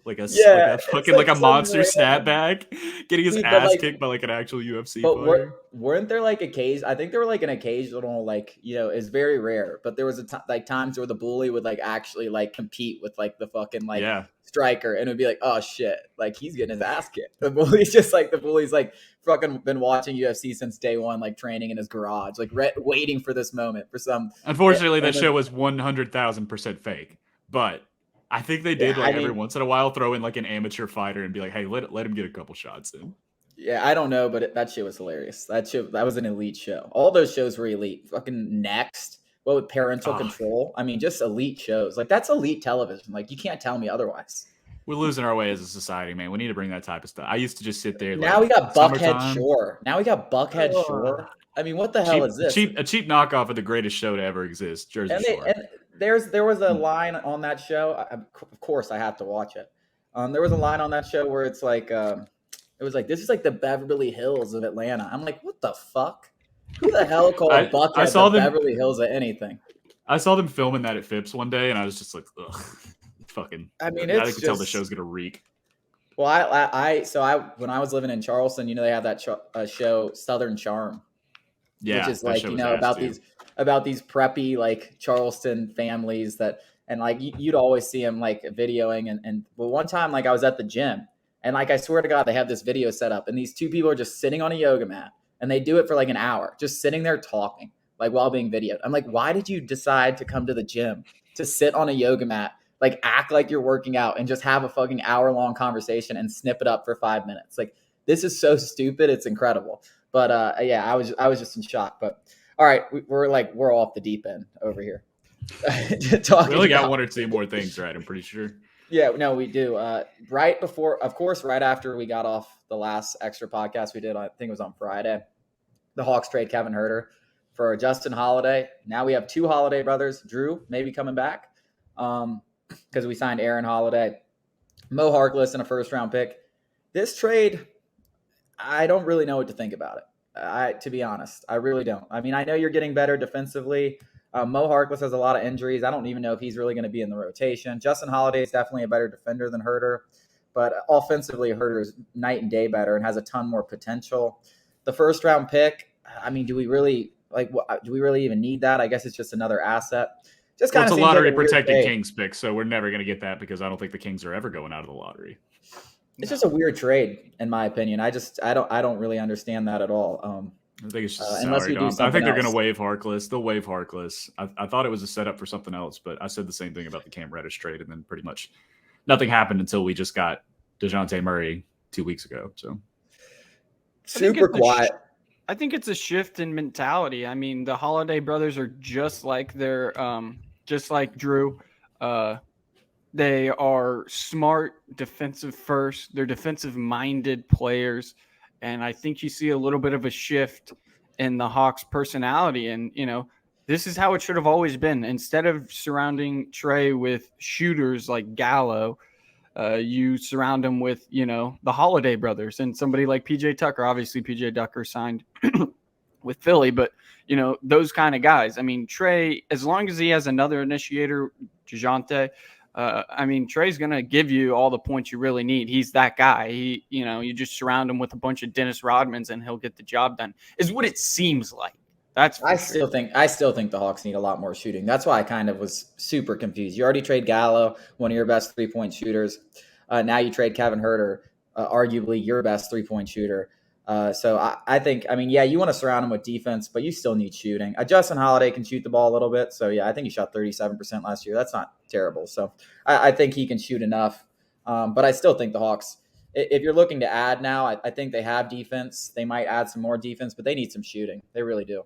fucking like a monster snapback, getting his ass kicked by like an actual UFC player.
weren't there like I think there were like an occasional, like, it's very rare, but there was like times where the bully would like actually like compete with like the fucking like striker, and it would be like, oh shit, like he's getting his ass kicked. The bully's like fucking been watching UFC since day one, like training in his garage, like waiting for this moment for some.
Unfortunately, that show was 100,000% fake, but I think they did every once in a while throw in like an amateur fighter and be like, hey, let him get a couple shots in.
Yeah, I don't know, but that shit was hilarious. That was an elite show. All those shows were elite. Fucking Next, with Parental Control. I mean, just elite shows. Like, that's elite television. Like, you can't tell me otherwise.
We're losing our way as a society, man. We need to bring that type of stuff. I used to just sit there.
Now we got Buckhead Shore. Shore. I mean, what the hell is this?
A cheap knockoff of the greatest show to ever exist, Jersey Shore.
And there was a line on that show. Of course, I have to watch it. There was a line on that show where it's like. It was like, this is like the Beverly Hills of Atlanta. I'm like, what the fuck? Who the hell called Buckhead the Beverly Hills of anything?
I saw them filming that at Phipps one day, and I was just like, ugh, fucking.
I mean,
I could tell the show's gonna reek.
Well, when I was living in Charleston, they have that show Southern Charm, which is like about these preppy like Charleston families and like you'd always see them like videoing and one time like I was at the gym. And like, I swear to God, they have this video set up and these two people are just sitting on a yoga mat and they do it for like an hour, just sitting there talking like while being videoed. I'm like, why did you decide to come to the gym to sit on a yoga mat, like act like you're working out and just have a fucking hour-long conversation and snip it up for 5 minutes? Like, this is so stupid. It's incredible. But yeah, I was just in shock. But all right, we're off the deep end over here.
We only got one or two more things, right? I'm pretty sure.
Yeah, no, we do. Right after we got off the last extra podcast we did, I think it was on Friday, the Hawks trade Kevin Huerter for Justin Holiday. Now we have two Holiday brothers. Drew maybe coming back because we signed Aaron Holiday, Mo Harkless, and a first-round pick. This trade, I don't really know what to think about it. To be honest, I really don't. I mean, I know you're getting better defensively. Mo Harkless has a lot of injuries. I don't even know if he's really going to be in the rotation. Justin Holiday is definitely a better defender than Huerter, but offensively, Huerter is night and day better and has a ton more potential. The first round pick, I mean, do we really even need that? I guess it's just another asset. Just kind of
it's a lottery protected Kings pick, so we're never going to get that because I don't think the Kings are ever going out of the lottery.
It's just a weird trade, in my opinion. I don't really understand that at all.
I think it's just unless we do I think they're going to waive Harkless. They'll waive Harkless. I thought it was a setup for something else, but I said the same thing about the Cam Reddish trade, and then pretty much nothing happened until we just got DeJounte Murray 2 weeks ago. So
super quiet.
I think it's a shift in mentality. I mean, the Holiday brothers are just like just like Drew. They are smart, defensive first. They're defensive-minded players. And I think you see a little bit of a shift in the Hawks' personality. And, this is how it should have always been. Instead of surrounding Trey with shooters like Gallo, you surround him with, the Holiday brothers and somebody like PJ Tucker. Obviously, PJ Tucker signed with Philly, but, those kind of guys. I mean, Trey, as long as he has another initiator, DeJounte, Trey's going to give you all the points you really need. He's that guy. You just surround him with a bunch of Dennis Rodmans and he'll get the job done, is what it seems like. I still think the Hawks need a lot more shooting. That's why I kind of was super confused. You already trade Gallo, one of your best 3-point shooters. Now you trade Kevin Huerter, arguably your best 3-point shooter. So I think, you want to surround him with defense, but you still need shooting. Justin Holiday can shoot the ball a little bit. So, yeah, I think he shot 37% last year. That's not terrible. So I think he can shoot enough. But I still think the Hawks, if you're looking to add now, I think they have defense. They might add some more defense, but they need some shooting. They really do.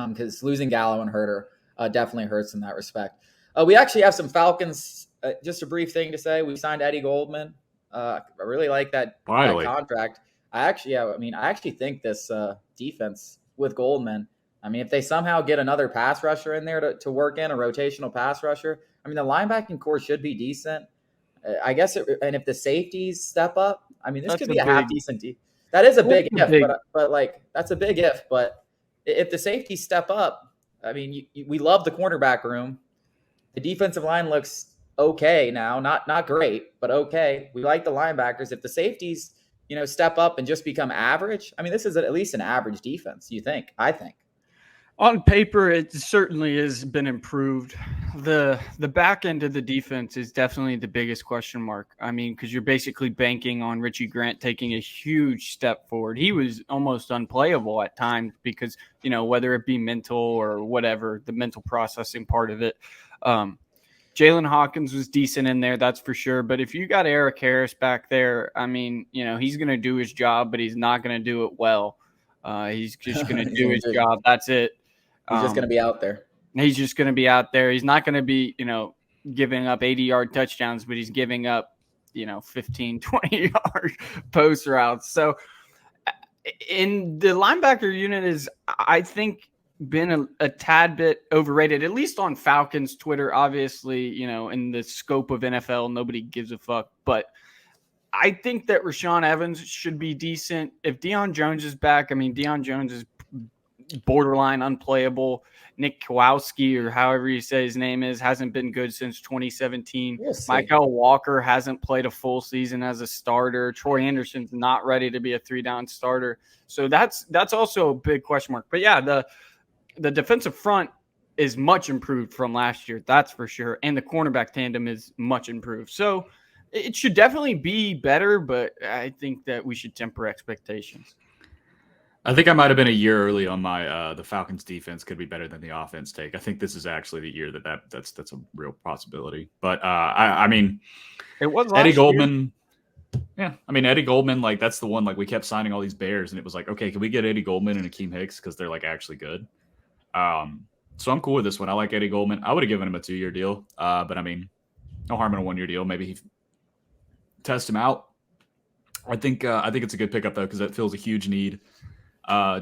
Because losing Gallo and Huerter definitely hurts in that respect. We actually have some Falcons, just a brief thing to say. We signed Eddie Goldman. I really like that contract. I actually think this defense with Goldman, if they somehow get another pass rusher in there to work in, a rotational pass rusher, the linebacking core should be decent. I guess, and if the safeties step up, this could be a half decent. That is a big if, but that's a big if. But if the safeties step up, we love the cornerback room. The defensive line looks okay now, not great, but okay. We like the linebackers. If the safeties
step up and just become average? I mean, this is at least an average defense, I think.
On paper, it certainly has been improved. The back end of the defense is definitely the biggest question mark. I mean, because you're basically banking on Richie Grant taking a huge step forward. He was almost unplayable at times because, whether it be mental or whatever, the mental processing part of it. Jalen Hawkins was decent in there, that's for sure. But if you got Eric Harris back there, I mean, he's going to do his job, but he's not going to do it well. He's just going to do his job. That's it.
He's just going to be out there.
He's just going to be out there. He's not going to be, giving up 80-yard touchdowns, but he's giving up, 15, 20-yard post routes. So in the linebacker unit is, I think, been a tad bit overrated, at least on Falcons Twitter. Obviously, in the scope of NFL, nobody gives a fuck. But I think that Rashaan Evans should be decent. If Deion Jones is back, Deion Jones is borderline unplayable. Nick Kowalski, or however you say his name is, hasn't been good since 2017. Michael Walker hasn't played a full season as a starter. Troy Anderson's not ready to be a 3-down starter. So that's also a big question mark. But yeah, the defensive front is much improved from last year, that's for sure. And the cornerback tandem is much improved. So it should definitely be better, but I think that we should temper expectations.
I think I might have been a year early on my the Falcons defense could be better than the offense take. I think this is actually the year that's a real possibility. But
it was
Eddie Goldman. Yeah, Eddie Goldman, that's the one. We kept signing all these Bears, and it was okay, can we get Eddie Goldman and Akeem Hicks because they're actually good. So I'm cool with this one. I like Eddie Goldman. I would have given him a 2-year deal, but no harm in a 1-year deal. Maybe he test him out. I think it's a good pickup though because it fills a huge need.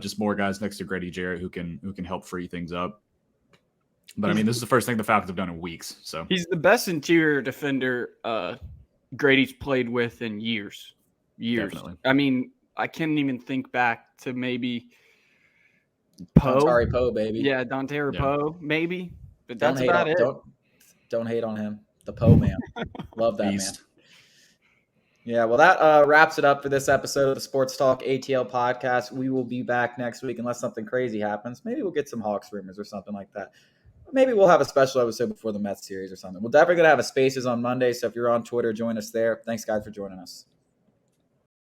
Just more guys next to Grady Jarrett who can help free things up. But this is the first thing the Falcons have done in weeks. So
he's the best interior defender Grady's played with in years. Definitely. I can't even think back to maybe Poe.
Dontari Poe, baby.
Yeah, Dontari Poe, maybe. But that's about it.
Don't hate on him. The Poe man. Love that man. Yeah, well, that wraps it up for this episode of the Sports Talk ATL podcast. We will be back next week unless something crazy happens. Maybe we'll get some Hawks rumors or something like that. Maybe we'll have a special episode before the Mets series or something. We're definitely going to have a Spaces on Monday, so if you're on Twitter, join us there. Thanks, guys, for joining us.